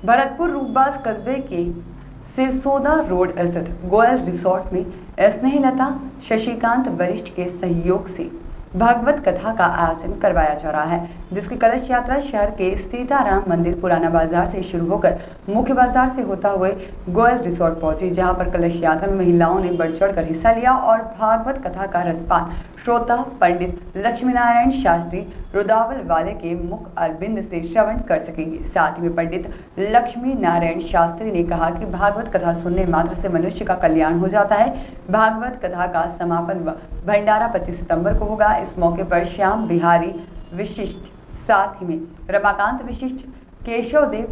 भरतपुर रूपबाज कस्बे के सिरसोदा रोड स्थित गोयल रिसोर्ट में स्नेहलता शशिकांत वरिष्ठ के सहयोग से भागवत कथा का आयोजन करवाया जा रहा है, जिसकी कलश यात्रा शहर के सीताराम मंदिर पुराना बाजार से शुरू होकर मुख्य बाजार से होता हुए गोयल रिसोर्ट पहुंची, जहां पर कलश यात्रा में महिलाओं ने बढ़ चढ़कर हिस्सा लिया और भागवत कथा का रसपान श्रोता पंडित लक्ष्मी नारायण शास्त्री रुदावल वाले के मुख अरविंद से श्रवण कर सकेंगे। साथ ही में पंडित लक्ष्मी नारायण शास्त्री ने कहा कि भागवत कथा सुनने मात्र से मनुष्य का कल्याण हो जाता है। भागवत कथा का समापन व भंडारा 25 सितंबर को होगा। इस मौके पर श्याम बिहारी विशिष्ट, साथ ही में रमाकांत विशिष्ट, केशव देव,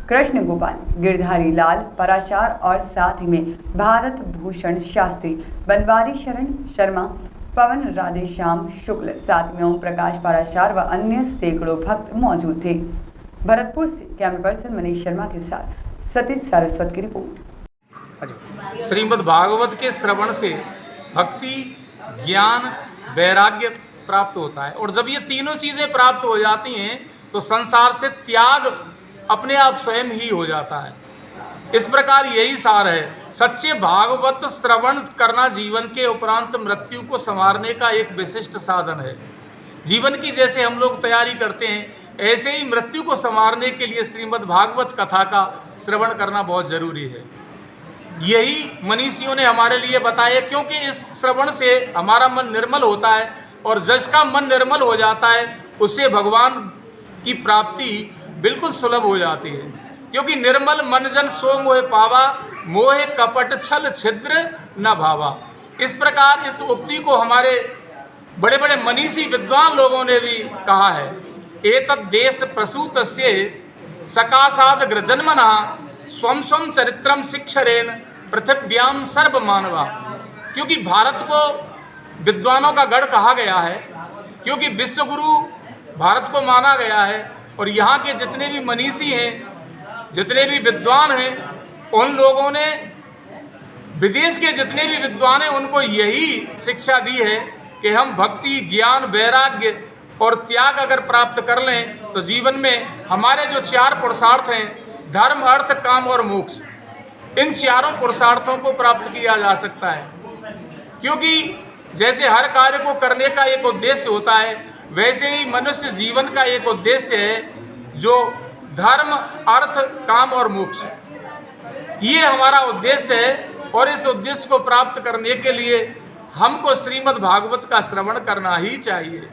कृष्ण गोपाल, गिरधारी लाल पराचार और साथ ही में भारत भूषण शास्त्री, बनवारी शरण शर्मा, पवन राधेश्याम शुक्ल, साथ में ओम प्रकाश पराचार व अन्य सैकड़ों भक्त मौजूद थे। भरतपुर से कैमरा पर्सन मनीष शर्मा के साथ सतीश सारस्वत की रिपोर्ट। श्रीमद् भागवत के श्रवण से भक्ति, ज्ञान, वैराग्य प्राप्त होता है और जब ये तीनों चीज़ें प्राप्त हो जाती हैं तो संसार से त्याग अपने आप स्वयं ही हो जाता है। इस प्रकार यही सार है। सच्चे भागवत श्रवण करना जीवन के उपरांत मृत्यु को संवारने का एक विशिष्ट साधन है। जीवन की जैसे हम लोग तैयारी करते हैं, ऐसे ही मृत्यु को संवारने के लिए श्रीमद् भागवत कथा का श्रवण करना बहुत जरूरी है। यही मनीषियों ने हमारे लिए बताया, क्योंकि इस श्रवण से हमारा मन निर्मल होता है और जिसका मन निर्मल हो जाता है उससे भगवान की प्राप्ति बिल्कुल सुलभ हो जाती है। क्योंकि निर्मल मन जन सो मोह पावा, मोह कपट छल छिद्र न भावा। इस प्रकार इस उक्ति को हमारे बड़े बड़े मनीषी विद्वान लोगों ने भी कहा है। एतद् देश प्रसूतस्य सकाशाद ग्रजन्मना स्वम स्वम चरित्रम शिक्षरेन पृथिव्याम सर्व मानवा। क्योंकि भारत को विद्वानों का गढ़ कहा गया है, क्योंकि विश्वगुरु भारत को माना गया है और यहाँ के जितने भी मनीषी हैं, जितने भी विद्वान हैं, उन लोगों ने विदेश के जितने भी विद्वान हैं उनको यही शिक्षा दी है कि हम भक्ति, ज्ञान, वैराग्य और त्याग अगर प्राप्त कर लें तो जीवन में हमारे जो 4 पुरुषार्थ हैं, धर्म, अर्थ, काम और मोक्ष, इन चारों पुरुषार्थों को प्राप्त किया जा सकता है। क्योंकि जैसे हर कार्य को करने का एक उद्देश्य होता है, वैसे ही मनुष्य जीवन का एक उद्देश्य है जो धर्म, अर्थ, काम और मोक्ष, ये हमारा उद्देश्य है। और इस उद्देश्य को प्राप्त करने के लिए हमको श्रीमद् भागवत का श्रवण करना ही चाहिए।